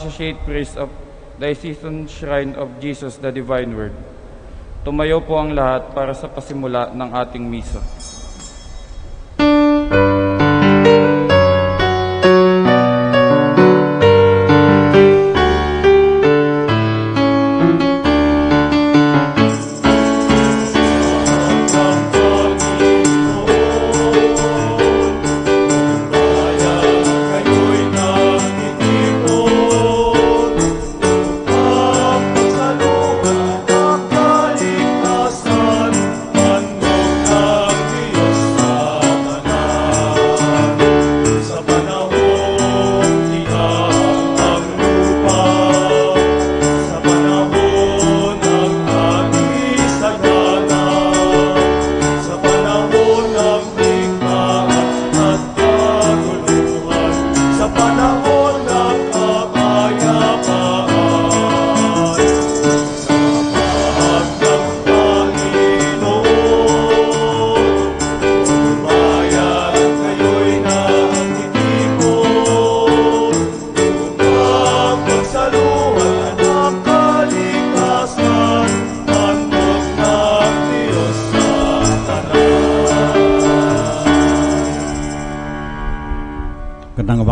Associate Priest of Diocesan Shrine of Jesus the Divine Word. Tumayo po ang lahat para sa pasimula ng ating misa.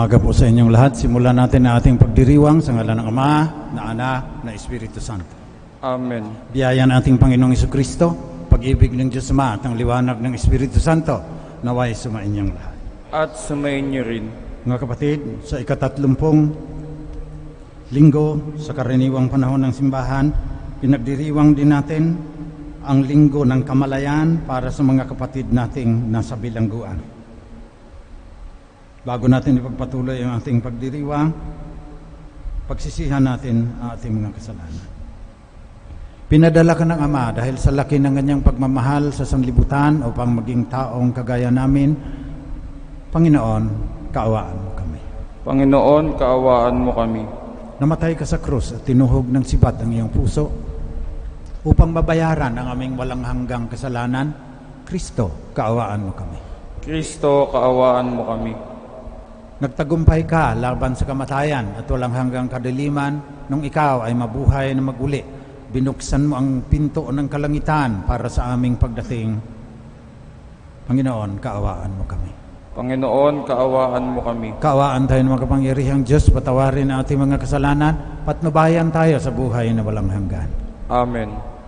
Umaga po sa inyong lahat. Simulan natin ang ating pagdiriwang sa ngalan ng Ama, na Anak, na Espiritu Santo. Amen. Biyaya ng ating Panginoong Jesucristo, pag-ibig ng Diyos Ama at ang liwanag ng Espiritu Santo, naway sumainyong lahat. At sumayin niyo rin. Mga kapatid, sa ika-30 linggo sa karaniwang panahon ng simbahan, pinagdiriwang din natin ang linggo ng kamalayan para sa mga kapatid nating nasa bilangguan. Bago natin ipagpatuloy ang ating pagdiriwang, pagsisihan natin ang ating mga kasalanan. Pinadala ka ng Ama dahil sa laki ng kanyang pagmamahal sa sanlibutan upang maging taong kagaya namin. Panginoon, kaawaan mo kami. Panginoon, kaawaan mo kami. Namatay ka sa krus at tinuhog ng sibat ang iyong puso upang mabayaran ang aming walang hanggang kasalanan. Kristo, kaawaan mo kami. Kristo, kaawaan mo kami. Nagtagumpay ka laban sa kamatayan at walang hanggang kadiliman nung ikaw ay mabuhay na maguli. Binuksan mo ang pinto ng kalangitan para sa aming pagdating. Panginoon, kaawaan mo kami. Panginoon, kaawaan mo kami. Kaawaan tayo ng mga kapangyarihang Diyos, patawarin ang ating mga kasalanan, patnubayan tayo sa buhay na walang hanggan. Amen.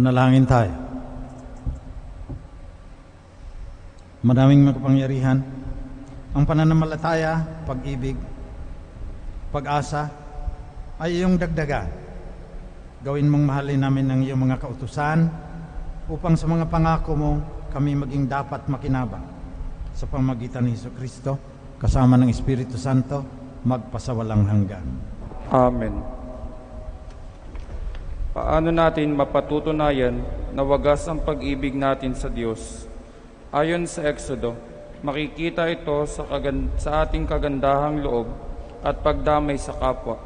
Manalangin tayo. Madaming makapangyarihan, ang pananampalataya, pag-ibig, pag-asa ay iyong dagdagan. Gawin mong mahalin namin ang iyong mga kautusan upang sa mga pangako mo kami maging dapat makinabang sa pamamagitan ni Jesucristo kasama ng Espiritu Santo magpasawalang hanggan. Amen. Paano natin mapatutunayan na wagas ang pag-ibig natin sa Diyos? Ayon sa Exodo, makikita ito sa ating kagandahang loob at pagdamay sa kapwa,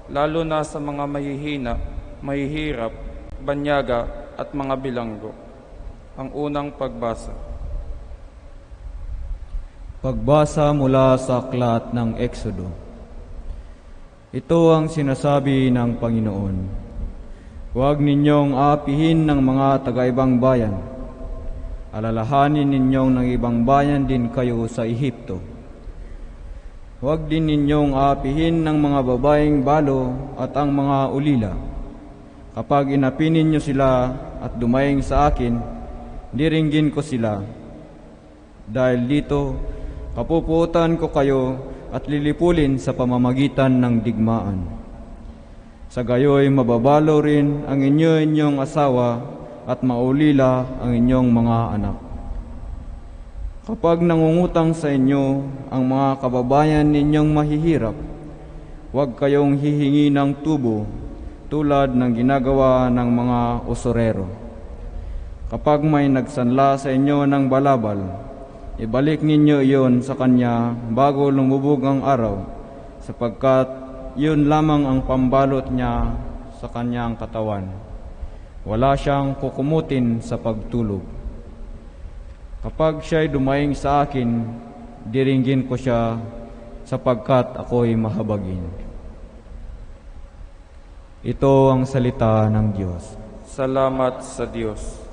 lalo na sa mga mahihina, mahihirap, banyaga at mga bilanggo. Ang unang pagbasa. Pagbasa mula sa aklat ng Exodo. Ito ang sinasabi ng Panginoon. Huwag ninyong aapihin ng mga taga-ibang bayan. Alalahanin ninyong ng ibang bayan din kayo sa Ehipto. Huwag din ninyong aapihin ng mga babaeng balo at ang mga ulila. Kapag inapi ninyo sila at dumaing sa akin, diringgin ko sila. Dahil dito, kapupuutan ko kayo at lilipulin sa pamamagitan ng digmaan. Sa gayoy mababalo rin ang inyong asawa at maulila ang inyong mga anak. Kapag nangungutang sa inyo ang mga kababayan ninyong mahihirap, huwag kayong hihingi ng tubo tulad ng ginagawa ng mga usurero. Kapag may nagsanla sa inyo ng balabal, ibalik ninyo iyon sa kanya bago lumubog ang araw, sapagkat yun lamang ang pambalot niya sa kanyang katawan. Wala siyang kukumutin sa pagtulog. Kapag siya'y dumaing sa akin, diringgin ko siya sapagkat ako'y mahabagin. Ito ang salita ng Diyos. Salamat sa Diyos.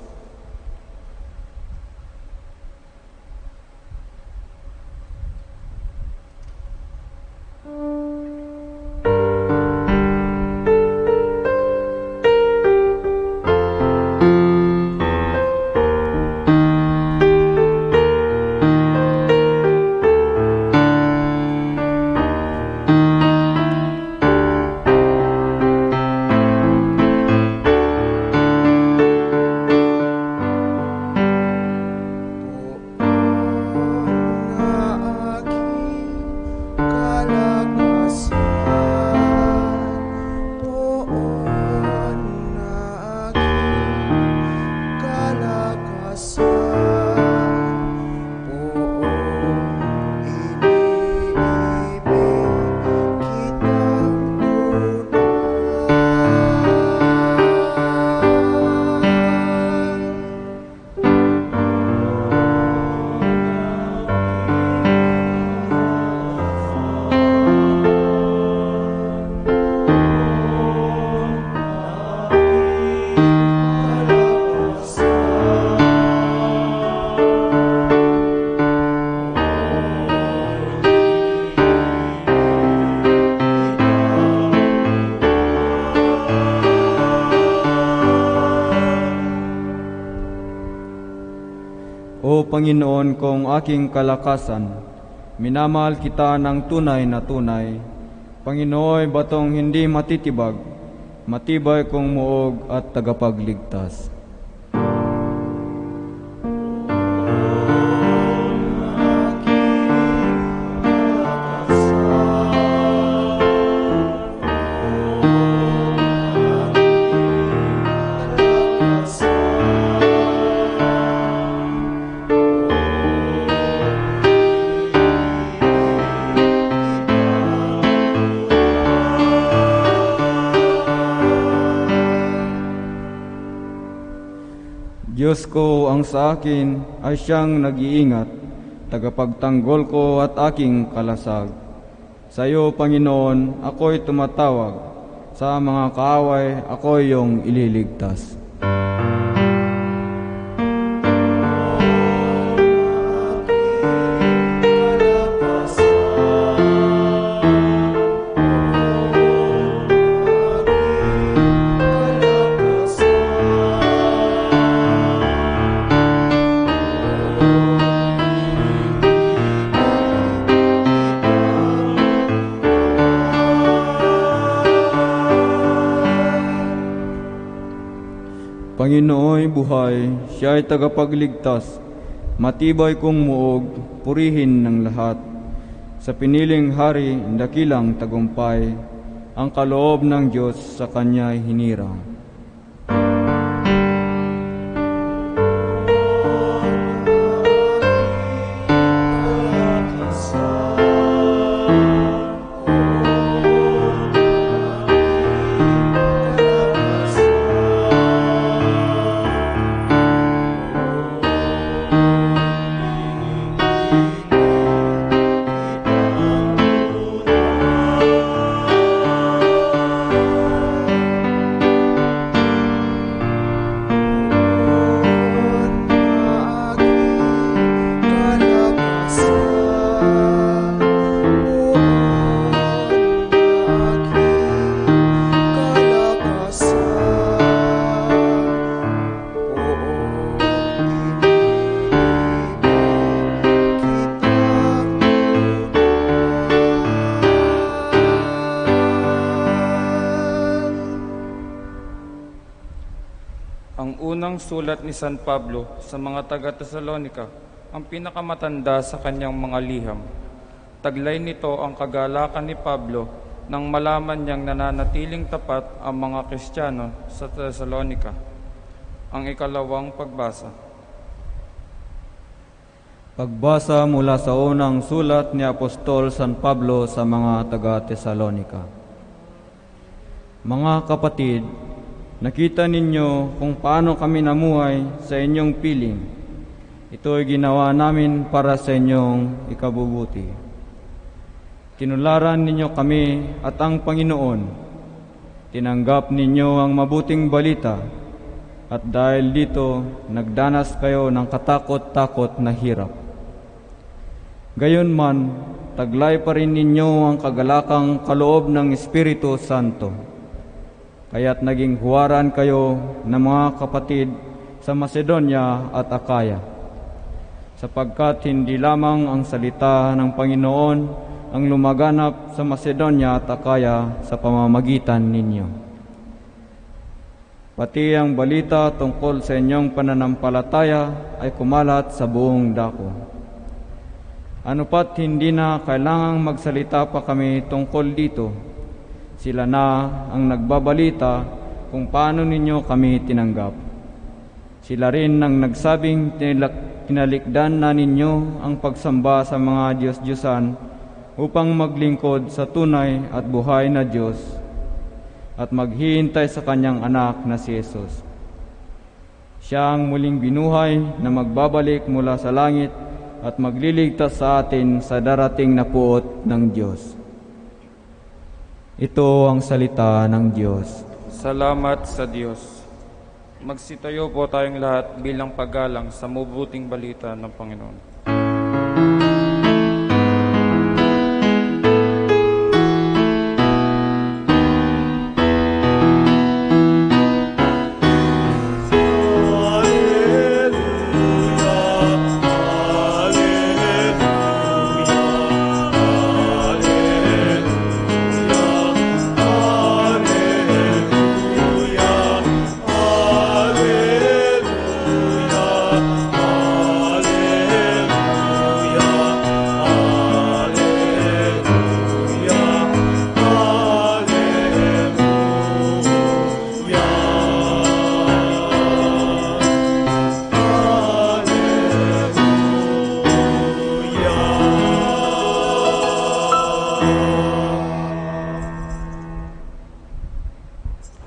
O Panginoon kong aking kalakasan, minamahal kita ng tunay na tunay. Panginoon, batong hindi matitibag, matibay kong muog at tagapagligtas. Diyos ko ang sa akin ay siyang nag-iingat, tagapagtanggol ko at aking kalasag. Sa iyo, Panginoon, ako'y tumatawag. Sa mga kaaway, ako'y iyong ililigtas. Panginooy buhay, siya ay tagapagligtas, matibay kong muog, purihin ng lahat. Sa piniling hari, dakilang tagumpay, ang kaloob ng Diyos sa kanya'y hinirang. Ang unang sulat ni San Pablo sa mga taga-Tesalonika, ang pinakamatanda sa kanyang mga liham. Taglay nito ang kagalakan ni Pablo nang malaman niyang nananatiling tapat ang mga Kristiyano sa Tesalonika. Ang ikalawang pagbasa. Pagbasa mula sa unang sulat ni Apostol San Pablo sa mga taga-Tesalonika. Mga kapatid, nakita ninyo kung paano kami namuhay sa inyong piling. Ito ay ginawa namin para sa inyong ikabubuti. Tinularan ninyo kami at ang Panginoon. Tinanggap ninyo ang mabuting balita at dahil dito nagdanas kayo ng katakot-takot na hirap. Gayunman, taglay pa rin ninyo ang kagalakang kaloob ng Espiritu Santo. Kaya't naging huwaran kayo ng mga kapatid sa Macedonia at Akaya, sapagkat hindi lamang ang salita ng Panginoon ang lumaganap sa Macedonia at Akaya sa pamamagitan ninyo. Pati ang balita tungkol sa inyong pananampalataya ay kumalat sa buong dako. Ano pat hindi na kailangang magsalita pa kami tungkol dito. Sila na ang nagbabalita kung paano ninyo kami tinanggap. Sila rin ang nagsabing tinalikdan na ninyo ang pagsamba sa mga Diyos-Diyosan upang maglingkod sa tunay at buhay na Diyos at maghihintay sa kanyang anak na si Jesus. Siya ang muling binuhay na magbabalik mula sa langit at magliligtas sa atin sa darating na puot ng Diyos. Ito ang salita ng Diyos. Salamat sa Diyos. Magsitayo po tayong lahat bilang paggalang sa mabuting balita ng Panginoon.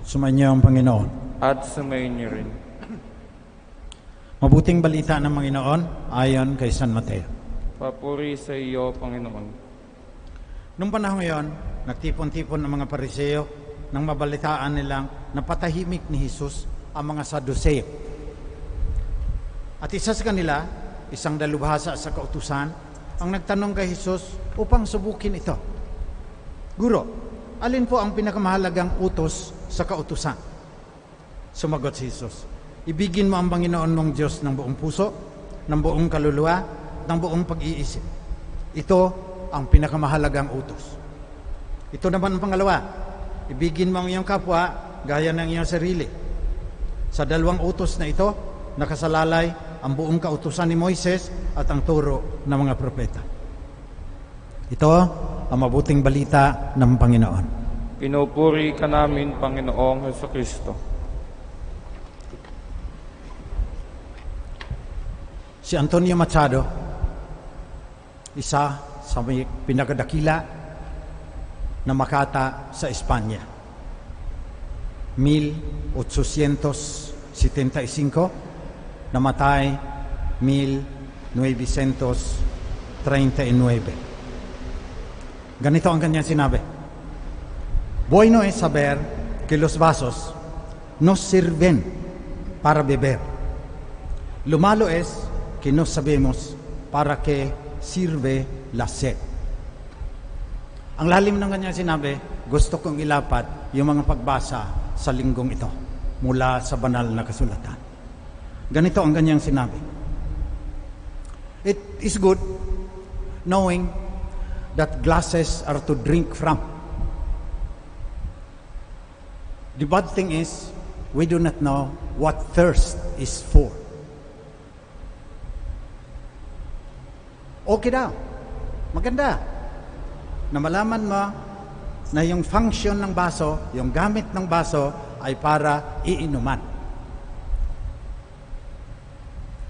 Sumainyo ang Panginoon. At sumayin niyo rin. Mabuting balita ng Panginoon ayon kay San Mateo. Papuri sa iyo, Panginoon. Nung panahon ngayon, nagtipon-tipon ang mga Pariseo nang mabalitaan nilang napatahimik ni Jesus ang mga Saduseo. At isa sa kanila, isang dalubhasa sa kautusan, ang nagtanong kay Jesus upang subukin ito. Guro, alin po ang pinakamahalagang utos sa kautusan? Sumagot si Jesus, ibigin mo ang Panginoon mong Diyos ng buong puso, ng buong kaluluwa, ng buong pag-iisip. Ito ang pinakamahalagang utos. Ito naman ang pangalawa, ibigin mo ang iyong kapwa gaya ng iyong sarili. Sa dalawang utos na ito, nakasalalay ang buong kautusan ni Moises at ang turo ng mga propeta. Ito ang mabuting balita ng Panginoon. Pinupuri ka namin, Panginoong Hesukristo. Si Antonio Machado, isa sa may pinakadakila na makata sa Espanya. 1875, namatay 1939. Ganito ang kanyang sinabi: Bueno es saber que los vasos no sirven para beber. Lo malo es que no sabemos para qué sirve la sed. Ang lalim ng kanyang sinabi, gusto kong ilapat yung mga pagbasa sa linggong ito mula sa banal na kasulatan. Ganito ang kanyang sinabi: It is good knowing that glasses are to drink from. The bad thing is, we do not know what thirst is for. Okay daw, maganda na malaman mo na yung function ng baso, yung gamit ng baso ay para iinuman.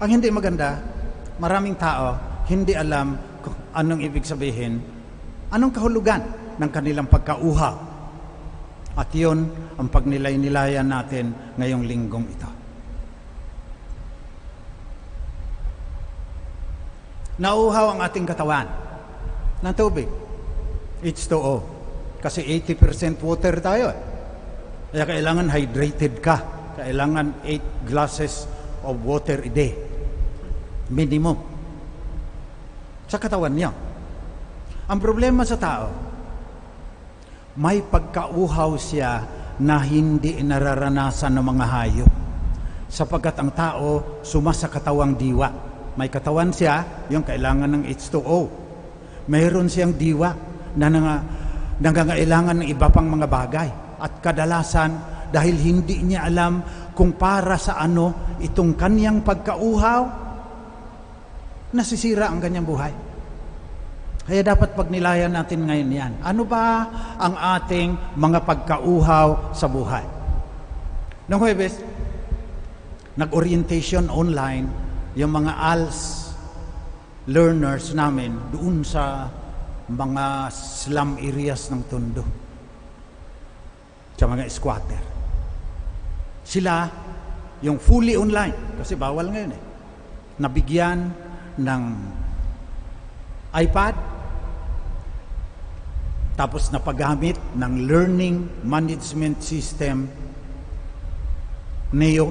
Ang hindi maganda, maraming tao hindi alam kung anong ibig sabihin, anong kahulugan ng kanilang pagkauhaw. At yun ang pagnilay-nilayan natin ngayong linggong ito. Nauuhaw ang ating katawan ng tubig, H2O. Kasi 80% water tayo. Kaya kailangan hydrated ka. Kailangan 8 glasses of water a day. Minimum. Sa katawan niya. Ang problema sa tao, may pagkauhaw siya na hindi nararanasan ng mga hayop. Sapagkat ang tao sumasa katawang diwa. May katawan siya, yung kailangan ng H2O. Mayroon siyang diwa na nangangailangan ng iba pang mga bagay. At kadalasan, dahil hindi niya alam kung para sa ano itong kanyang pagkauhaw, nasisira ang kanyang buhay. Kaya dapat pagnilayan natin ngayon yan. Ano ba ang ating mga pagkauhaw sa buhay? Noong Huwebes, nag-orientation online yung mga ALS learners namin doon sa mga slum areas ng Tondo, sa mga squatter. Sila, yung fully online, kasi bawal ngayon nabigyan ng iPad, tapos napagamit ng learning management system Neo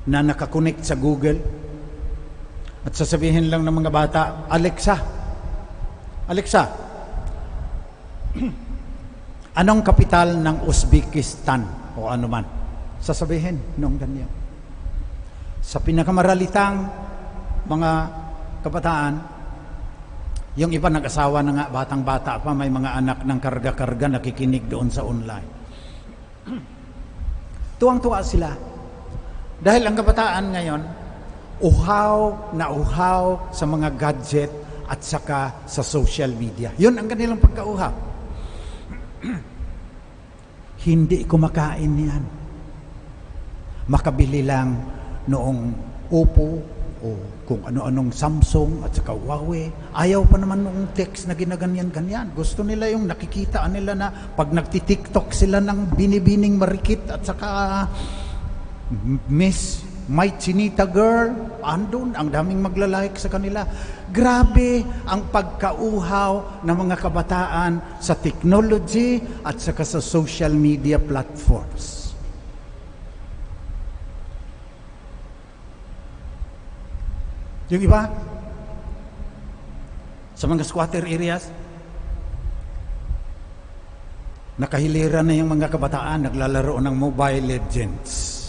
na nakakonect sa Google, at sasabihin lang ng mga bata, Alexa, anong kapital ng Uzbekistan o ano man? Sasabihin nung ganyan. Sa pinakamaralitang mga kabataan, yung iba nag-asawa na nga, batang-bata pa, may mga anak ng karga-karga nakikinig doon sa online. Tuwang-tuwa sila. Dahil ang kabataan ngayon, uhaw na uhaw sa mga gadget at saka sa social media. Yun ang kanilang pagkauhaw. Hindi kumakain yan. Makabili lang noong Oppo o kung ano-anong Samsung at saka Huawei. Ayaw pa naman noong text na ginaganyan-ganyan. Gusto nila yung nakikita nila na pag nagtitiktok sila ng binibining marikit at saka Miss My Chinita Girl, andun, ang daming maglalike sa kanila. Grabe ang pagkauhaw ng mga kabataan sa technology at saka sa social media platforms. Yung iba, sa mga squatter areas, nakahiliran na yung mga kabataan, naglalaro ng Mobile Legends.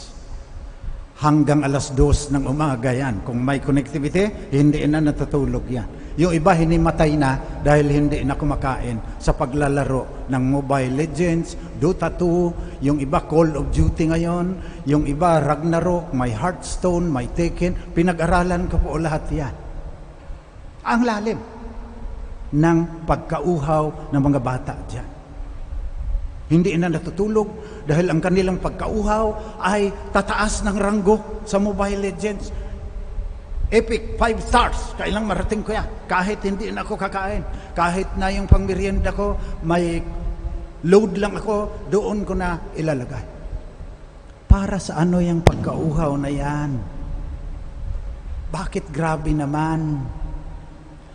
Hanggang 2:00 ng umaga yan. Kung may connectivity, hindi na natutulog yan. Yung iba hinimatay na dahil hindi na kumakain sa paglalaro ng Mobile Legends, Dota 2, yung iba Call of Duty ngayon, yung iba Ragnarok, may Hearthstone, may Tekken. Pinag-aralan ko po lahat yan. Ang lalim ng pagkauhaw ng mga bata dyan. Hindi na natutulog dahil ang kanilang pagkauhaw ay tataas ng ranggo sa Mobile Legends. Epic, 5 stars. Kailang marating ko yan. Kahit hindi na ako kakain. Kahit na yung pangmerienda ko, may load lang ako, doon ko na ilalagay. Para sa ano yung pagkauhaw na yan? Bakit grabe naman?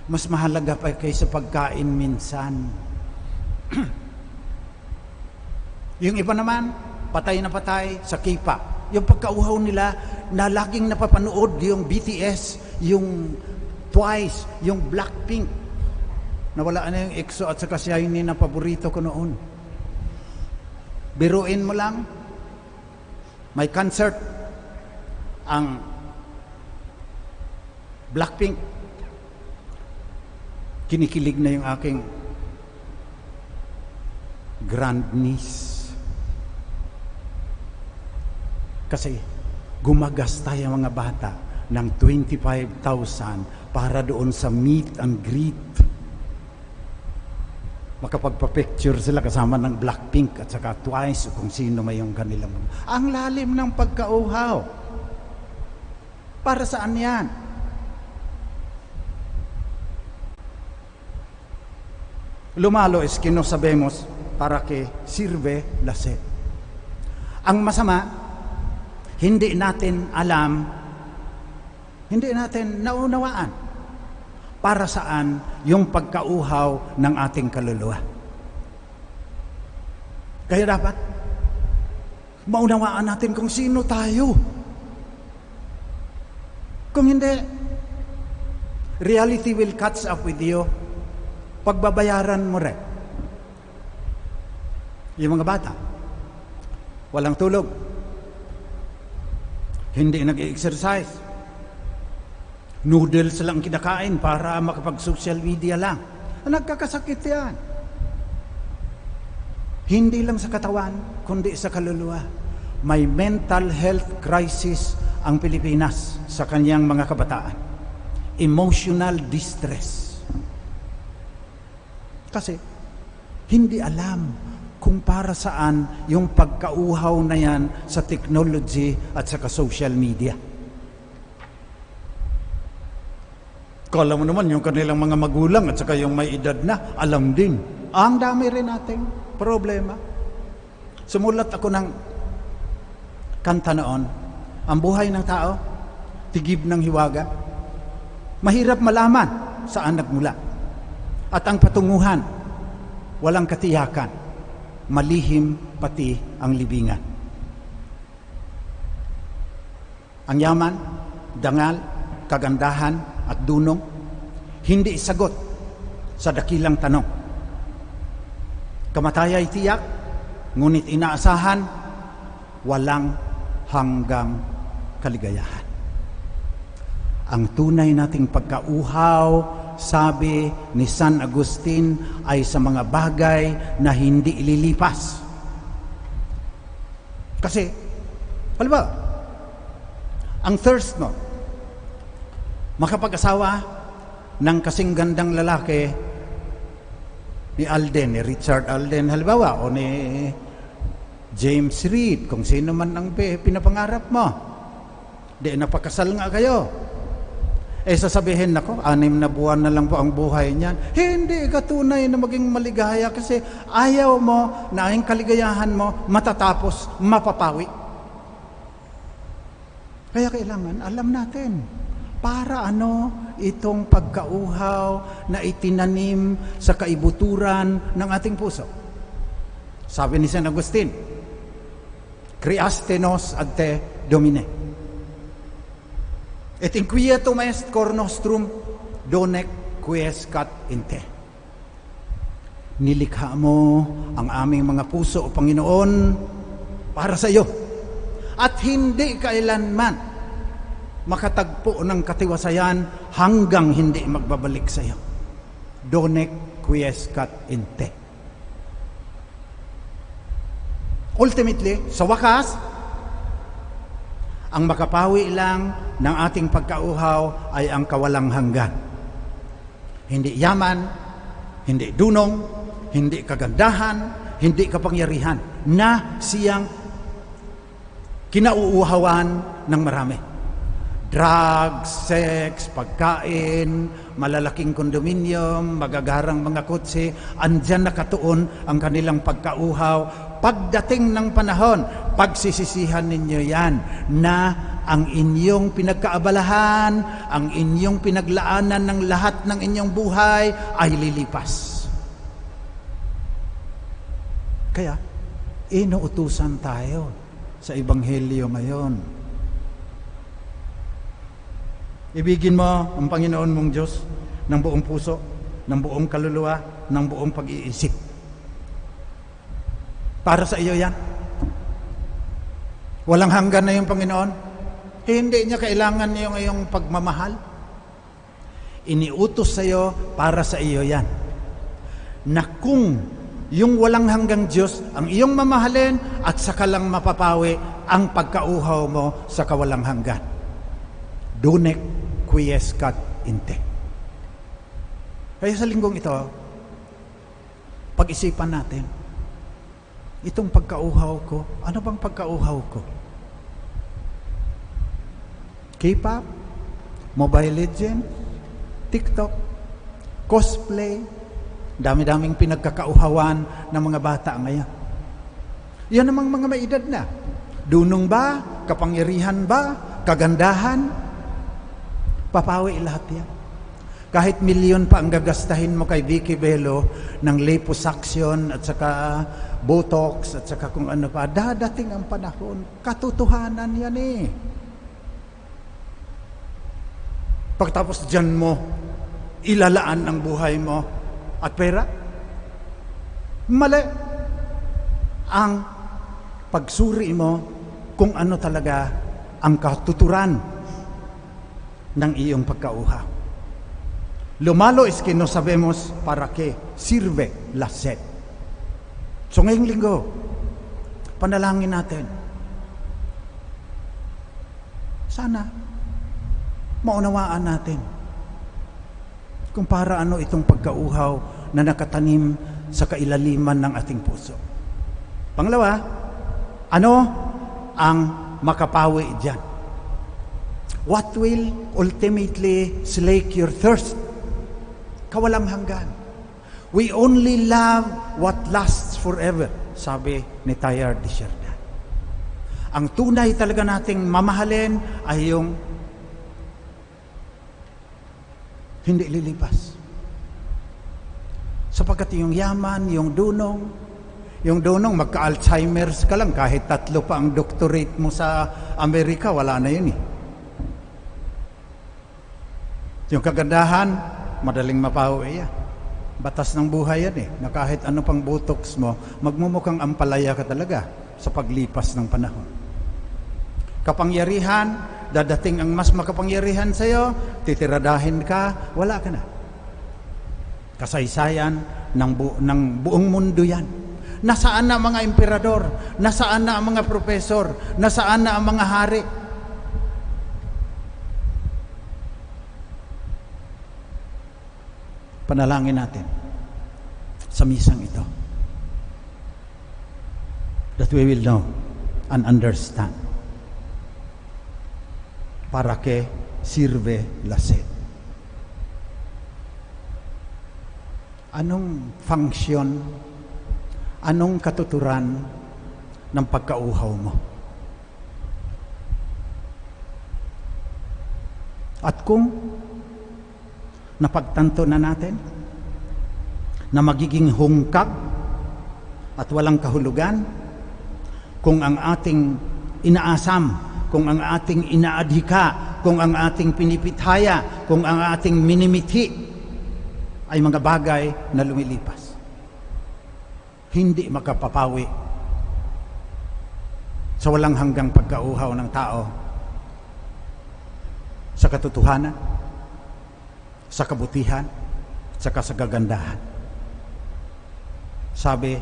Mas mahalaga pa kaysa pagkain minsan. Yung iba naman, patay na patay sa K-pop. Yung pagkauhaw nila na laging napapanood, yung BTS, yung Twice, yung Blackpink. Nawala na yung EXO at saka si Aini na paborito ko noon. Biruin mo lang, may concert ang Blackpink. Kinikilig na yung aking grandniece. Kasi gumagasta yung mga bata ng 25,000 para doon sa meet and greet. Makapagpa-picture sila kasama ng Blackpink at saka Twice o kung sino may yung kanilang. Ang lalim ng pagkauhaw. Para saan yan? Lumalo es que no sabemos para que sirve la sed. Ang masama, hindi natin alam, hindi natin naunawaan para saan yung pagkauhaw ng ating kaluluwa. Kaya dapat maunawaan natin kung sino tayo. Kung hindi, reality will catch up with you. Pagbabayaran mo rin. Yung mga bata, walang tulog, hindi nag-exercise, noodles lang kinakain para makapag-social media lang. Nagkakasakit yan. Hindi lang sa katawan, kundi sa kaluluwa. May mental health crisis ang Pilipinas sa kanyang mga kabataan. Emotional distress. Kasi hindi alam kung para saan yung pagkauhaw na yan sa technology at saka social media. Kala mo naman yung kanilang mga magulang at saka yung may edad na, alam din. Ang dami rin nating problema. Sumulat ako ng kanta noon, ang buhay ng tao, tigib ng hiwaga. Mahirap malaman saan nagmula. At ang patunguhan, walang katiyakan. Malihim pati ang libingan. Ang yaman, dangal, kagandahan at dunong, hindi sagot sa dakilang tanong. Kamatayay tiyak, ngunit inaasahan, walang hanggang kaligayahan. Ang tunay nating pagkauhaw, sabi ni San Agustin, ay sa mga bagay na hindi ililipas. Kasi, halimbawa, ang thirst mo, makapag-asawa ng kasing gandang lalaki ni Alden, ni Richard Alden, halimbawa, o ni James Reid, kung sino man ang pinapangarap mo. Di napakasal nga kayo. Sasabihin nako, 6 na buwan na lang po ang buhay niyan. Hindi ka tunay na maging maligaya kasi ayaw mo na ang kaligayahan mo matatapos, mapapawi. Kaya kailangan, alam natin, para ano itong pagkauhaw na itinanim sa kaibuturan ng ating puso. Sabi ni San Agustin, Creaste nos ad te, Domine. Et inquietum est cor nostrum, donec quiescat in te. Nilikha mo ang aming mga puso, o Panginoon, para sa iyo. At hindi kailanman makatagpo ng katiwasayan hanggang hindi magbabalik sa iyo. Donec quiescat in te. Ultimately, sa wakas, ang makapawi lang ng ating pagkauhaw ay ang kawalang hanggan. Hindi yaman, hindi dunong, hindi kagandahan, hindi kapangyarihan na siyang kinauuhawan ng marami. Drugs, sex, pagkain, malalaking kondominium, magagarang mga kotse, andyan nakatuon ang kanilang pagkauhaw. Pagdating ng panahon, pagsisisihan ninyo yan na ang inyong pinagkaabalahan, ang inyong pinaglaanan ng lahat ng inyong buhay ay lilipas. Kaya, inuutusan tayo sa Ebanghelyo ngayon. Ibigin mo ang Panginoon mong Diyos ng buong puso, ng buong kaluluwa, ng buong pag-iisip. Para sa iyo yan. Walang hanggan na yung Panginoon. Hindi niya kailangan yung iyong pagmamahal. Iniutos sa iyo para sa iyo yan. Na kung yung walang hanggang Diyos ang iyong mamahalin at saka lang mapapawi ang pagkauhaw mo sa kawalang hanggan. Donec quiescat in te. Kaya sa linggong ito, pag-isipan natin, itong pagkauhaw ko, ano bang pagkauhaw ko? K-pop, Mobile Legends, TikTok, cosplay, dami-daming pinagkakauhawan ng mga bata ngayon. Yan namang mga may edad na. Dunong ba? Kapangyarihan ba? Kagandahan? Papawi lahat yan. Kahit milyon pa ang gagastahin mo kay Vicky Bello ng liposuction at saka botox at saka kung ano pa, dadating ang panahon. Katotohanan yan eh. Pagtapos dyan mo, ilalaan ang buhay mo at pera. Mali ang pagsuri mo kung ano talaga ang katuturan ng iyong pagkauhaw. Lumalo es que no sabemos para qué sirve la sed. So ngayong linggo, panalangin natin. Sana maunawaan natin kung para ano itong pagkauhaw na nakatanim sa kailaliman ng ating puso. Pangalawa, ano ang makapawi dyan? What will ultimately slake your thirst? Kawalang hanggan. We only love what lasts forever, sabi ni Teilhard de Chardin. Ang tunay talaga nating mamahalin ay yung hindi lilipas. Sapagkat yung yaman, yung dunong magka-Alzheimer's ka lang, kahit 3 pa ang doctorate mo sa Amerika, wala na yun eh. Yung kagandahan, madaling mapawi yan. Batas ng buhay yan eh, na kahit ano pang botox mo, magmumukhang ampalaya ka talaga sa paglipas ng panahon. Kapangyarihan, dadating ang mas makapangyarihan sa iyo, titiradahin ka, wala ka na. Kasaysayan ng buong mundo yan. Nasaan na ang mga emperador? Nasaan na ang mga profesor? Nasaan na ang mga hari? Panalangin natin sa misang ito that we will know and understand para que sirve la sed. Anong function, anong katuturan ng pagkauhaw mo? At kung napagtanto na natin na magiging hungkag at walang kahulugan kung ang ating inaasam, kung ang ating inaadhika, kung ang ating pinipithaya, kung ang ating minimithi ay mga bagay na lumilipas. Hindi makapapawi sa walang hanggang pagkauhaw ng tao sa katotohanan, sa kabutihan, sa kasagandahan. Sabi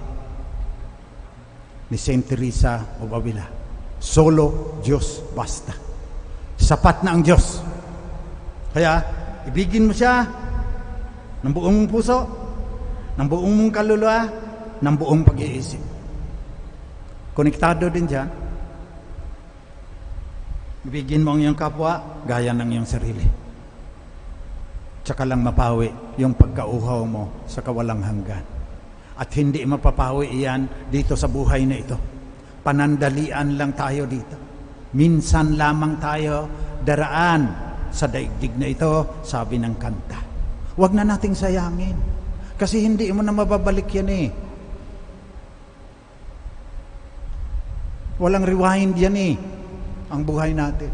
ni Saint Teresa of Avila, solo Diyos basta. Sapat na ang Diyos. Kaya, ibigin mo siya ng buong mong puso, ng buong mong kaluluwa, ng buong pag-iisip. Konektado din dyan. Ibigin mo ang iyong kapwa, gaya ng iyong sarili. Tsaka lang mapawi yung pagkauhaw mo sa kawalang hanggan. At hindi mapapawi iyan dito sa buhay na ito. Panandalian lang tayo dito. Minsan lamang tayo daraan sa daigdig na ito, sabi ng kanta. Huwag na nating sayangin. Kasi hindi mo na mababalik yan eh. Walang rewind yan eh, ang buhay natin.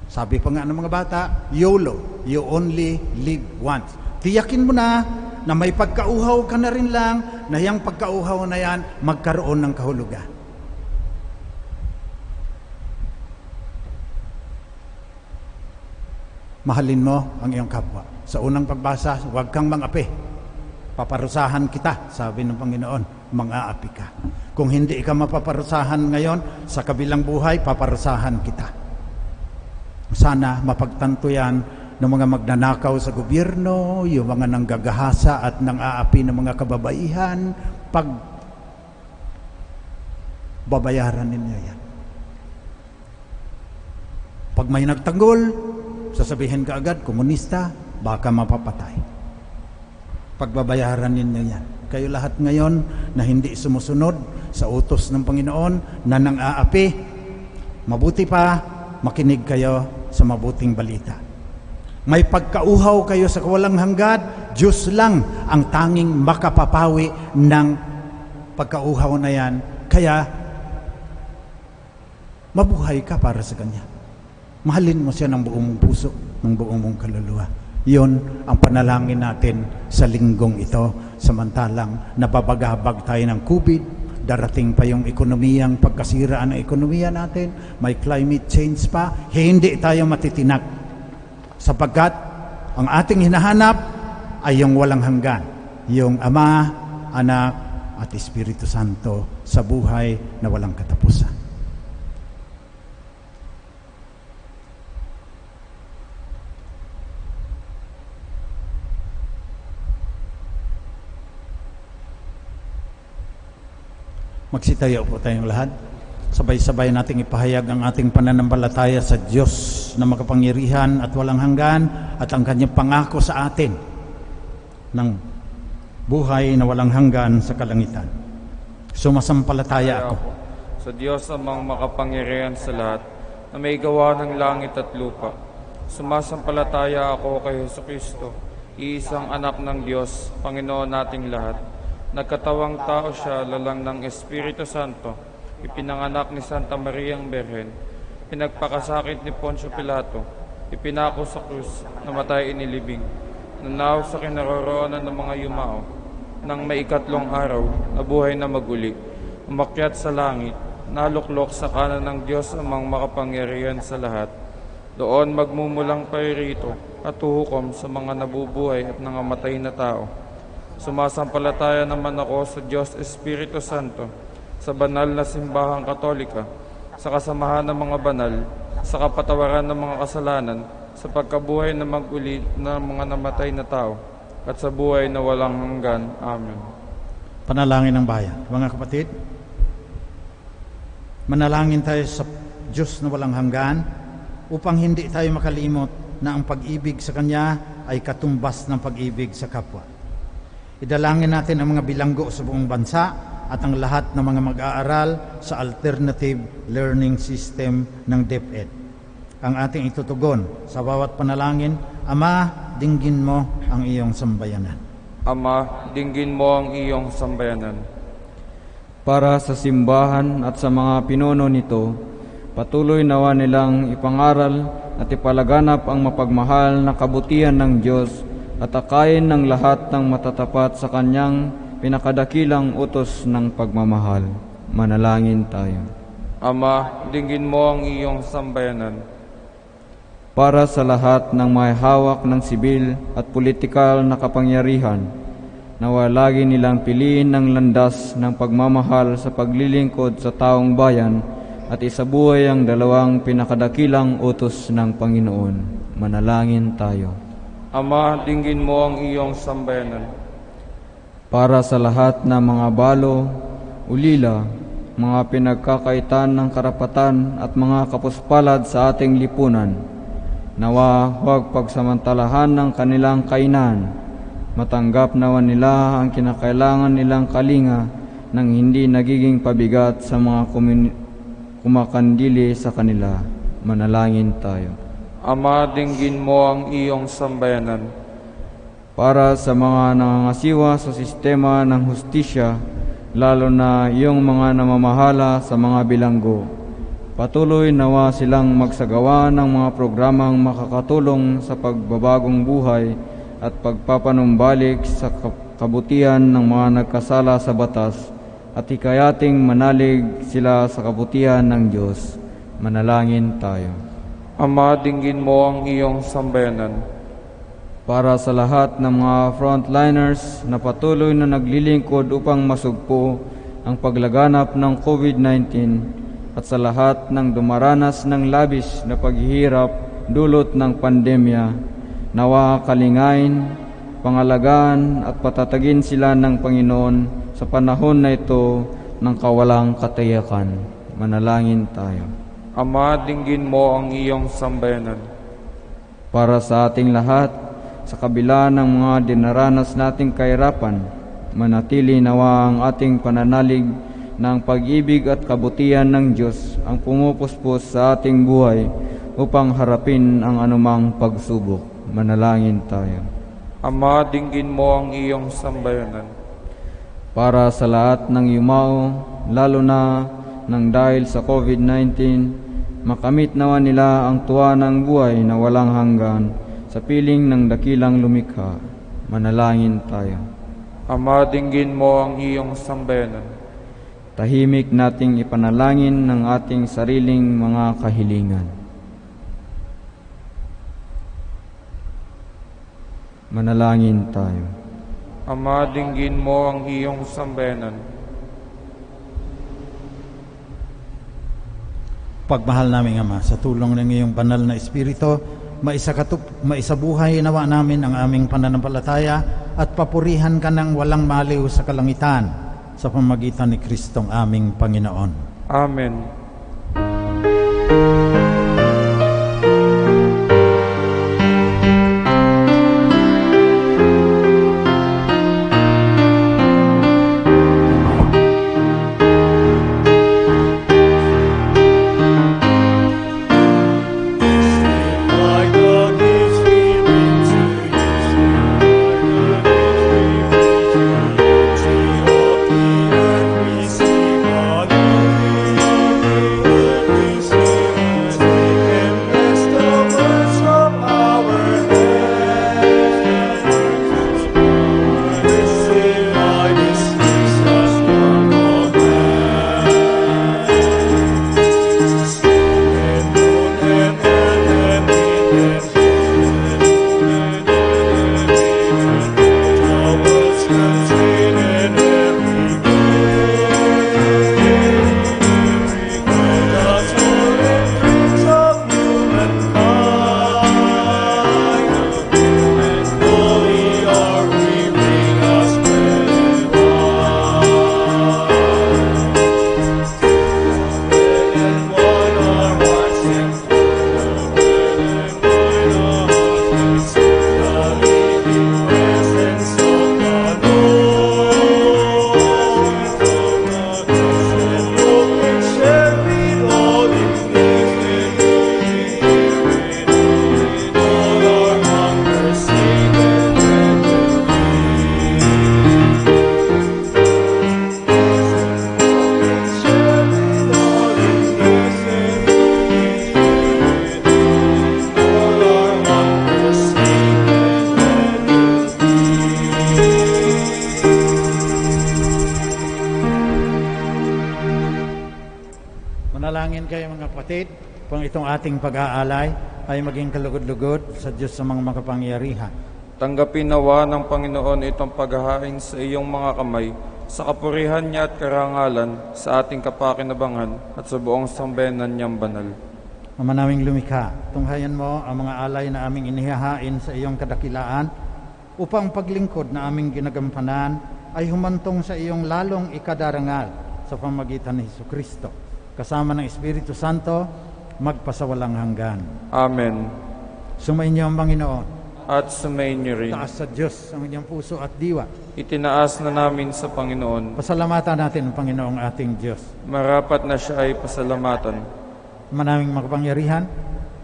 Sabi pa nga ng mga bata, YOLO, you only live once. Tiyakin mo na may pagkauhaw ka na rin lang, na yung pagkauhaw na yan, magkaroon ng kahulugan. Mahalin mo ang iyong kapwa. Sa unang pagbasa, huwag kang mangapi. Paparusahan kita, sabi ng Panginoon, mang-aapi ka. Kung hindi ka mapaparusahan ngayon, sa kabilang buhay, paparusahan kita. Sana mapagtanto yan ng mga magnanakaw sa gobyerno, yung mga nanggagahasa at nang-aapi ng mga kababaihan, pag babayaran ninyo yan. Pag may nagtanggol, sasabihin ka agad, komunista, baka mapapatay. Pagbabayaran ninyo yan. Kayo lahat ngayon na hindi sumusunod sa utos ng Panginoon na nang-aapi, mabuti pa, makinig kayo sa mabuting balita. May pagkauhaw kayo sa kawalang hanggan, Diyos lang ang tanging makapapawi ng pagkauhaw na yan. Kaya, mabuhay ka para sa Kanya. Mahalin mo siya ng buong puso, ng buong mong kaluluwa. Yun ang panalangin natin sa linggong ito. Samantalang nababagabag tayo ng COVID, darating pa yung ekonomiyang pagkasiraan ng ekonomiya natin, may climate change pa, hindi tayo matitinak. Sapagkat ang ating hinahanap ay yung walang hanggan, yung Ama, Anak, at Espiritu Santo sa buhay na walang katapusan. Magsitayo po tayong lahat. Sabay-sabay nating ipahayag ang ating pananampalataya sa Diyos na makapangyarihan at walang hanggan at ang Kanyang pangako sa atin ng buhay na walang hanggan sa kalangitan. Sumasampalataya ako sa Diyos amang makapangyarihan sa lahat na may gawa ng langit at lupa. Sumasampalataya ako kay Jesucristo, iisang anak ng Diyos, Panginoon nating lahat. Nagkatawang tao siya, lalang ng Espiritu Santo, ipinanganak ni Santa Mariang Berhen, pinagpakasakit ni Poncio Pilato, ipinako sa krus, namatay inilibing, nanaw sa kinaroroonan ng mga yumao, nang maikatlong araw, nabuhay na maguli, umakyat sa langit, naluklok sa kanan ng Diyos amang makapangyarihan sa lahat. Doon magmumulang paririto at huhukom sa mga nabubuhay at nangamatay na tao. Sumasampalataya naman ako sa Diyos Espiritu Santo, sa banal na simbahang katolika, sa kasamahan ng mga banal, sa kapatawaran ng mga kasalanan, sa pagkabuhay na mag-uli ng mga namatay na tao, at sa buhay na walang hanggan. Amen. Panalangin ng bayan. Mga kapatid, manalangin tayo sa Diyos na walang hanggan upang hindi tayo makalimot na ang pag-ibig sa Kanya ay katumbas ng pag-ibig sa kapwa. Idalangin natin ang mga bilanggo sa buong bansa at ang lahat ng mga mag-aaral sa alternative learning system ng DepEd. Ang ating itutugon sa bawat panalangin, Ama, dinggin mo ang iyong sambayanan. Ama, dinggin mo ang iyong sambayanan. Para sa simbahan at sa mga pinuno nito, patuloy nawa nilang ipangaral at ipalaganap ang mapagmahal na kabutihan ng Diyos at akayin ng lahat ng matatapat sa Kanyang pinakadakilang utos ng pagmamahal. Manalangin tayo. Ama, dinggin mo ang iyong sambayanan. para sa lahat ng may hawak ng sibil at politikal na kapangyarihan, nawa lagi nilang piliin ng landas ng pagmamahal sa paglilingkod sa taong bayan at isabuhay ang dalawang pinakadakilang utos ng Panginoon. Manalangin tayo. Ama, dinggin mo ang iyong sambayanan. Para sa lahat ng mga balo, ulila, mga pinagkakaitan ng karapatan at mga kapuspalad sa ating lipunan, nawa huwag pagsamantalahan ng kanilang kainan, matanggap nawa nila ang kinakailangan nilang kalinga nang hindi nagiging pabigat sa mga kumakandili sa kanila. Manalangin tayo. Ama, dinggin mo ang iyong sambayanan. Para sa mga nangangasiwa sa sistema ng hustisya, lalo na iyong mga namamahala sa mga bilanggo, patuloy nawa silang magsagawa ng mga programang makakatulong sa pagbabagong buhay at pagpapanumbalik sa kabutihan ng mga nagkasala sa batas at hikayating manalig sila sa kabutihan ng Diyos. Manalangin tayo. Ama, dinggin mo ang iyong sambayanan. Para sa lahat ng mga frontliners na patuloy na naglilingkod upang masugpo ang paglaganap ng COVID-19 at sa lahat ng dumaranas ng labis na paghihirap dulot ng pandemya, nawa kalingain, pangalagaan at patatagin sila ng Panginoon sa panahon na ito ng kawalang katiyakan. Manalangin tayo. Ama, dinggin mo ang iyong sambayanan. Para sa ating lahat, sa kabila ng mga dinaranas nating kahirapan, manatili nawa ang ating pananalig ng pag-ibig at kabutihan ng Diyos ang pumupuspos sa ating buhay upang harapin ang anumang pagsubok. Manalangin tayo. Ama, dinggin mo ang iyong sambayanan. Para sa lahat ng yumao, lalo na nang dahil sa COVID-19, makamit nawa nila ang tuwa ng buhay na walang hanggan sa piling ng dakilang lumikha. Manalangin tayo. Ama, dinggin mo ang iyong sambayanan. Tahimik nating ipanalangin ng ating sariling mga kahilingan. Manalangin tayo. Ama, dinggin mo ang iyong sambayanan. Pagmahal naming Ama, sa tulong ng iyong banal na Espiritu, maisabuhay nawa namin ang aming pananampalataya at papurihan ka ng walang maliw sa kalangitan sa pamamagitan ni Kristong aming Panginoon. Amen. Manalangin kayo mga kapatid, kung itong ating pag-aalay ay maging kalugod-lugod sa Diyos sa mga makapangyarihan. Tanggapin nawa ng Panginoon itong paghahain sa iyong mga kamay, sa kapurihan niya at karangalan, sa ating kapakinabangan at sa buong sambayanan niyang banal. Ama naming lumikha, tunghayan mo ang mga alay na aming inihahain sa iyong kadakilaan upang paglingkod na aming ginagampanan ay humantong sa iyong lalong ikadarangal sa pamagitan ni Jesucristo, kasama ng Espiritu Santo, magpasawalang hanggan. Amen. Sumainyo ang Panginoon. At sumayin niyo rin. Taas sa Diyos ang inyong puso at diwa. Itinaas na namin sa Panginoon. Pasalamatan natin ang Panginoong ating Diyos. Marapat na siya ay pasalamatan. Manaming makapangyarihan,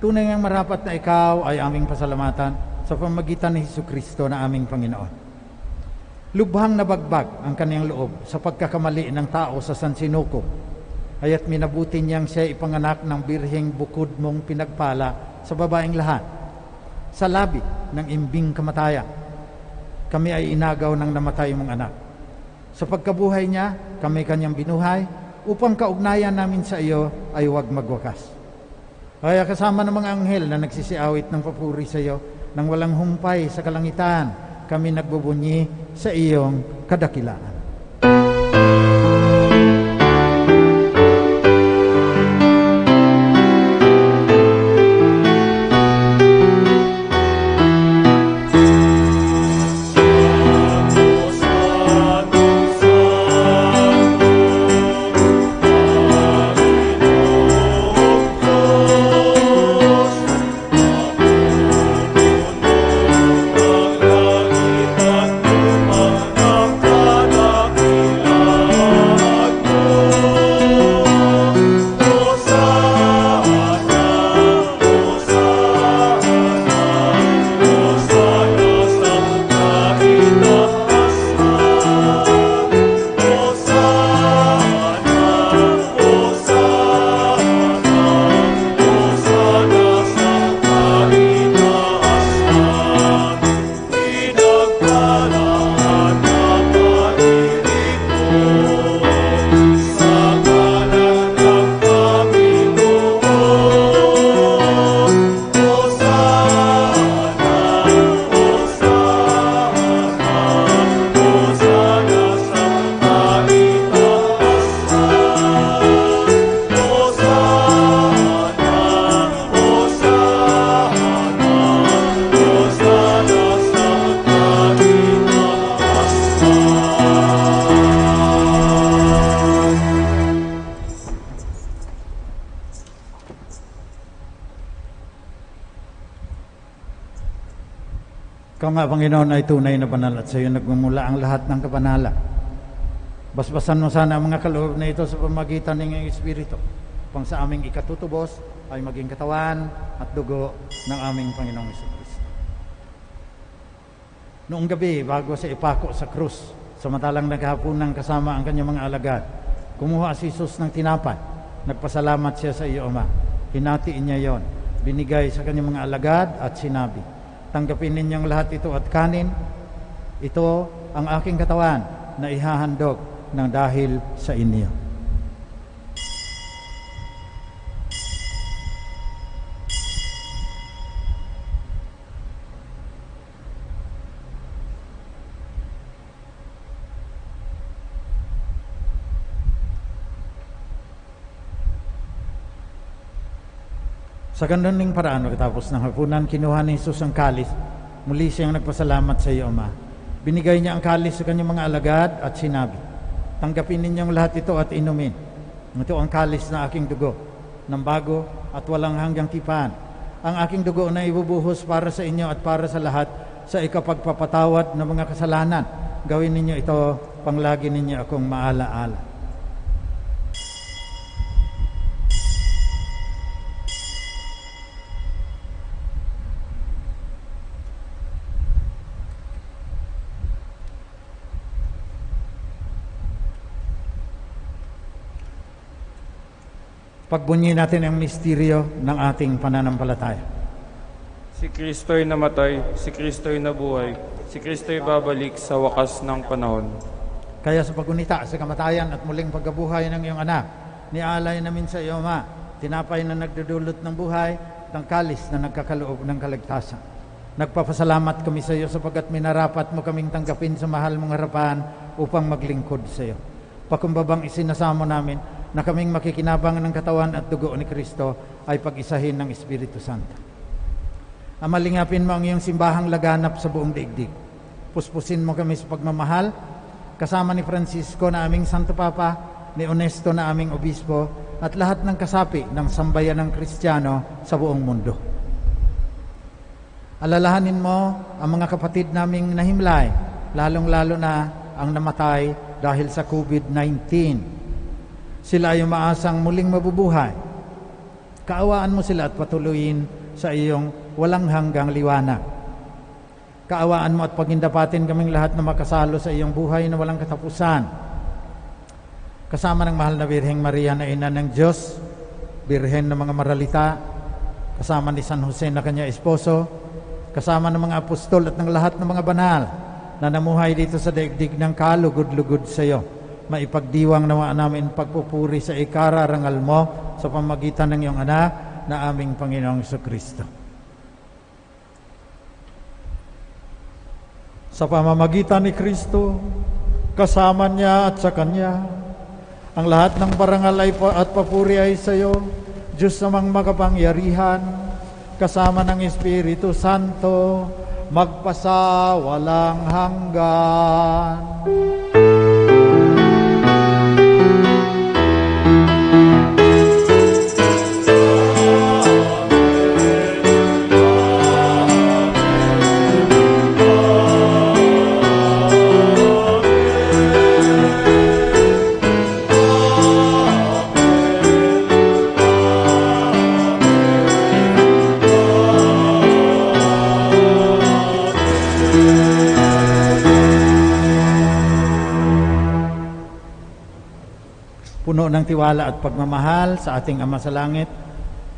tunay ngang marapat na ikaw ay aming pasalamatan sa pamagitan ni Jesucristo na aming Panginoon. Lubhang nabagbag ang kaniyang loob sa pagkakamali ng tao sa Sansinuko, kaya't minabuti niyang siya ipanganak ng birheng bukod mong pinagpala sa babaeng lahat. Sa labi ng imbing kamatayan, kami ay inagaw ng namatay mong anak. Sa pagkabuhay niya, kami kanyang binuhay, upang kaugnayan namin sa iyo ay huwag magwakas. Kaya kasama ng mga anghel na nagsisiawit ng papuri sa iyo, nang walang humpay sa kalangitan, kami nagbubunyi sa iyong kadakilaan. Ikaw nga, Panginoon, ay tunay na banal at sa iyo nagmumula ang lahat ng kabanalan. Basbasan mo sana ang mga kaloob na ito sa pamagitan ng iyong Espiritu, upang sa aming ikatutubos ay maging katawan at dugo ng aming Panginoong Jesucristo. Noong gabi, bago sa ipako sa krus, samantalang naghahaponan kasama ang kanyang mga alagad, kumuha si Jesus ng tinapay, nagpasalamat siya sa iyo, Ama. Hinatiin niya yon, binigay sa kanyang mga alagad at sinabi, tanggapin ninyong lahat ito at kanin. Ito ang aking katawan na ihahandog ng dahil sa inyo. Sa ganun paraan, pagkatapos ng hapunan, kinuha ni Jesus ang kalis. Muli siyang nagpasalamat sa iyo, Ama. Binigay niya ang kalis sa kanyang mga alagad at sinabi, tanggapin ninyong lahat ito at inumin. Ito ang kalis na aking dugo, ng bago at walang hanggang tipan. Ang aking dugo na ibubuhos para sa inyo at para sa lahat sa ikapagpapatawad ng mga kasalanan. Gawin ninyo ito, panglagi ninyo akong maalaala. Pagbunyi natin ang misteryo ng ating pananampalataya. Si Kristo'y namatay, si Kristo'y nabuhay, si Kristo'y babalik sa wakas ng panahon. Kaya sa pagunita sa kamatayan at muling pagkabuhay ng iyong anak, nialay namin sa iyo, Ama, tinapay na nagdudulot ng buhay, ng kalis na nagkakaloob ng kaligtasan. Nagpapasalamat kami sa iyo sapagkat minarapat mo kaming tanggapin sa mahal mong harapan upang maglingkod sa iyo. Pakumbabang isinasamo namin na kaming makikinabang ng katawan at dugo ni Kristo ay pag-isahin ng Espiritu Santo. Amalingapin mo ang iyong simbahang laganap sa buong daigdig. Puspusin mo kami sa pagmamahal, kasama ni Francisco na aming Santo Papa, ni Onesto na aming Obispo, at lahat ng kasapi ng sambayan ng Kristiyano sa buong mundo. Alalahanin mo ang mga kapatid naming nahimlay, lalong-lalo na ang namatay dahil sa COVID-19. Sila ay umaasang muling mabubuhay. Kaawaan mo sila at patuloyin sa iyong walang hanggang liwanag. Kaawaan mo at pagindapatin kaming lahat na makasalo sa iyong buhay na walang katapusan. Kasama ng mahal na Birheng Maria na ina ng Diyos, Birhen ng mga maralita, kasama ni San Jose na kanya esposo, kasama ng mga apostol at ng lahat ng mga banal na namuhay dito sa daigdig ng kalugod-lugod sa iyo. Maipagdiwang nawa namin pagpupuri sa ikararangal mo sa pamagitan ng iyong anak na aming Panginoong Jesucristo. Sa pamamagitan ni Kristo, kasama niya at sa Kanya, ang lahat ng parangal at papuri ay sa iyo, Diyos namang makapangyarihan, kasama ng Espiritu Santo, magpasa walang hanggan. Puno ng tiwala at pagmamahal sa ating Ama sa Langit,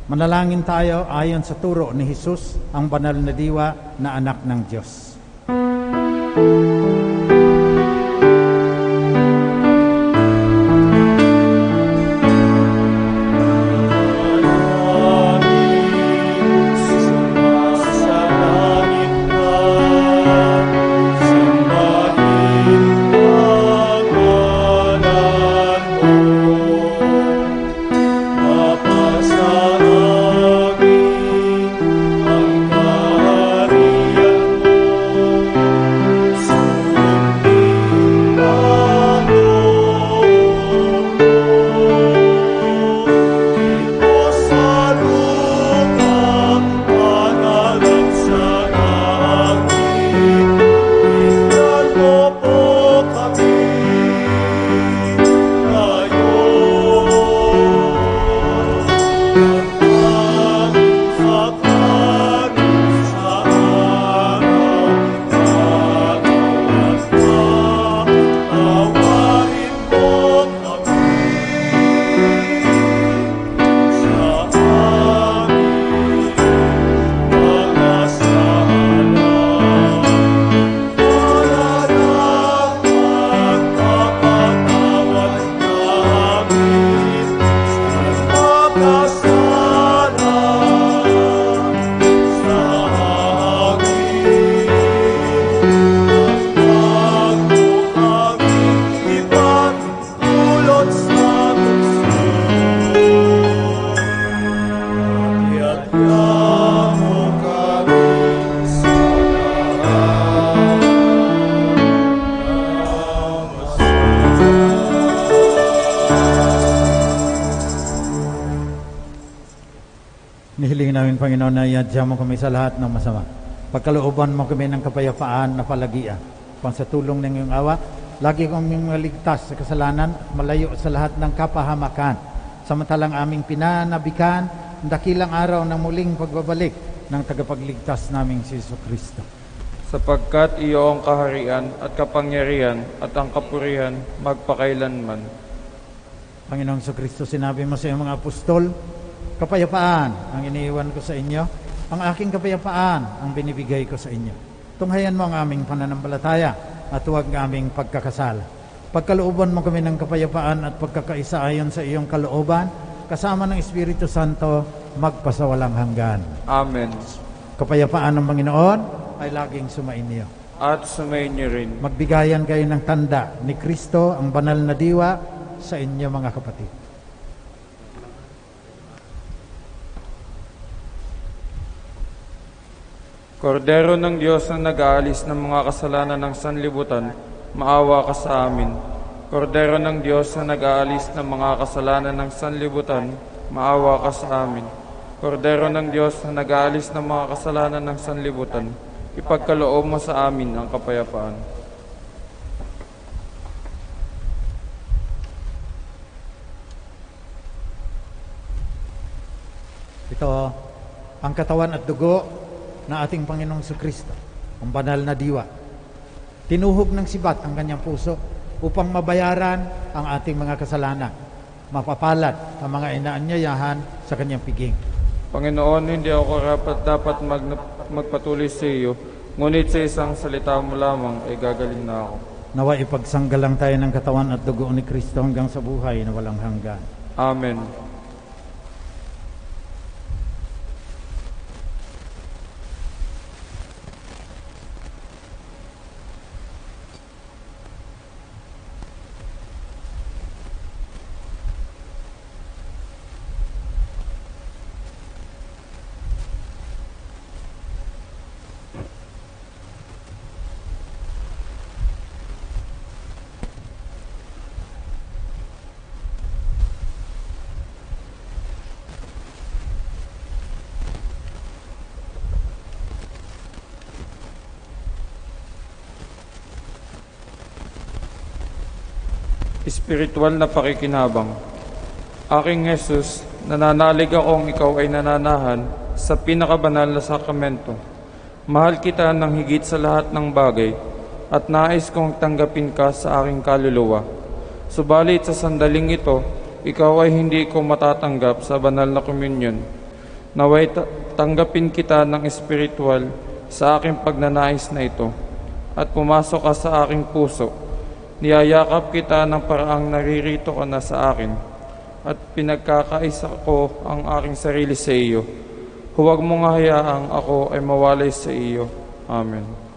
manalangin tayo ayon sa turo ni Jesus, ang banal na diwa na anak ng Diyos. Nihilingin namin, Panginoon, na iadya mo kami sa lahat ng masama. Pagkalooban mo kami ng kapayapaan na palagian. Pang sa tulong ng iyong awa, lagi kaming maligtas sa kasalanan, malayo sa lahat ng kapahamakan. Samantalang aming pinanabikan, ang dakilang araw ng muling pagbabalik ng tagapagligtas naming si Jesucristo. Sapagkat iyo ang kaharian at kapangyarihan at ang kapurihan magpakailanman. Panginoong Jesucristo, sinabi mo sa iyong mga apostol, kapayapaan ang iniiwan ko sa inyo, ang aking kapayapaan ang binibigay ko sa inyo. Tunghayan mo ang aming pananampalataya at huwag ang aming pagkakasala. Pagkalooban mo kami ng kapayapaan at pagkakaisa ayon sa iyong kalooban, kasama ng Espiritu Santo, magpasawalang hanggan. Amen. Kapayapaan ng Panginoon ay laging sumainyo. At sumainyo rin. Magbigayan kayo ng tanda ni Kristo, ang banal na diwa, sa inyo mga kapatid. Kordero ng Diyos na nag-aalis ng mga kasalanan ng sanlibutan, maawa ka sa amin. Kordero ng Diyos na nag-aalis ng mga kasalanan ng sanlibutan, maawa ka sa amin. Kordero ng Diyos na nag-aalis ng mga kasalanan ng sanlibutan, ipagkaloob mo sa amin ang kapayapaan. Ito ang katawan at dugo na ating Panginoong Kristo, ang banal na diwa. Tinuhog ng sibat ang kanyang puso upang mabayaran ang ating mga kasalanan. Mapapalad ang mga inaanyayahan sa kanyang piging. Panginoon, hindi ako dapat magpatuloy sa iyo, ngunit sa isang salita mo lamang ay gagaling na ako. Nawa ipagsanggalang tayo ng katawan at dugo ni Kristo hanggang sa buhay na walang hanggan. Amen. Espiritual na pakikinabang. Aking Jesus, nananalig akong ikaw ay nananahan sa pinakabanal na sakramento. Mahal kita ng higit sa lahat ng bagay at nais kong tanggapin ka sa aking kaluluwa. Subalit sa sandaling ito, ikaw ay hindi ko matatanggap sa banal na komunyon. Naway tanggapin kita ng espiritual sa aking pagnanais na ito at pumasok ka sa aking puso. Niyayakap kita ng paraang naririto ka na sa akin at pinagkakaisa ko ang aking sarili sa iyo. Huwag mong hayaang ako ay mawalay sa iyo. Amen.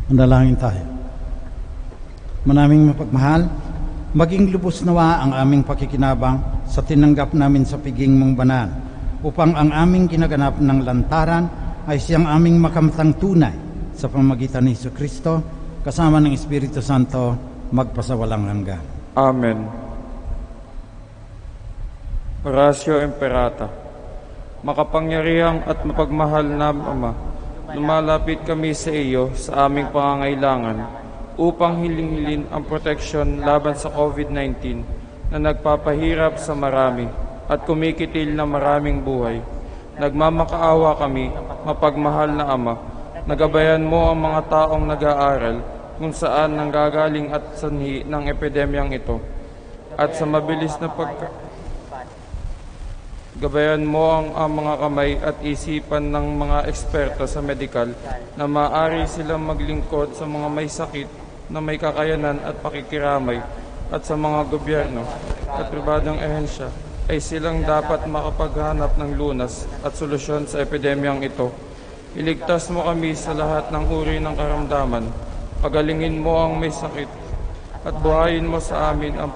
Manalangin tayo. Manaming mapagmahal, maging lubos nawa ang aming pakikinabang sa tinanggap namin sa piging mong banal, upang ang aming ginaganap ng lantaran ay siyang aming makamtang tunay sa pamamagitan ni Jesucristo, kasama ng Espiritu Santo, magpasawalang hanggan. Amen. Oratio Imperata. Makapangyarihang at mapagmahal na Ama, lumalapit kami sa iyo sa aming pangangailangan upang hilingin ang proteksyon laban sa COVID-19 na nagpapahirap sa marami at kumikitil na maraming buhay. Nagmamakaawa kami, mapagmahal na Ama, nagabayan mo ang mga taong nag-aaral kung saan nanggagaling at sanhi ng epidemyang ito. At sa mabilis na gabayan mo ang mga kamay at isipan ng mga eksperto sa medikal na maaari silang maglingkod sa mga may sakit na may kakayanan at pakikiramay, at sa mga gobyerno at pribadong ehensya ay silang dapat makapaghanap ng lunas at solusyon sa epidemyang ito. Iligtas mo kami sa lahat ng uri ng karamdaman. Pagalingin mo ang may sakit at buhayin mo sa amin ang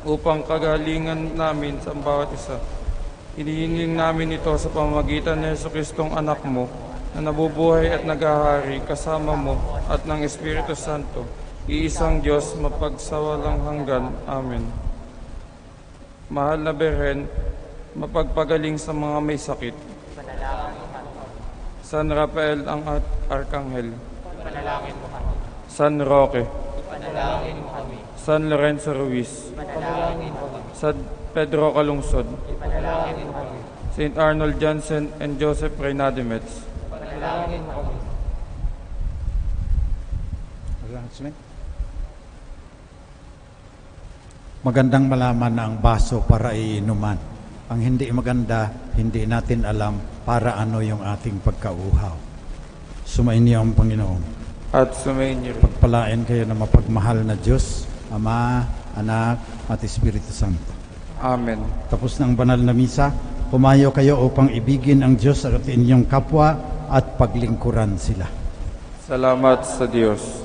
upang kagalingan namin sa bawat isa. Hinihiling namin ito sa pamamagitan ni Jesucristong anak mo na nabubuhay at naghahari kasama mo at ng Espiritu Santo, iisang Diyos mapagsawalang hanggan. Amen. Mahal na Birhen, mapagpagaling sa mga may sakit. San Rafael ang Arkanghel. San Roque. San Lorenzo Ruiz. San Pedro Calungsod. St. Arnold Jansen and Joseph Reynadimets. Magandang malaman na ang baso para iinuman. Ang hindi maganda, hindi natin alam para ano yung ating pagkauhaw. Sumainyo ang Panginoon. At sumainyo rin. Pagpalain kayo na mapagmahal na Diyos, Ama, Anak, at Espiritu Santo. Amen. Tapos ng banal na misa, pumayo kayo upang ibigin ang Diyos at inyong kapwa at paglingkuran sila. Salamat sa Diyos.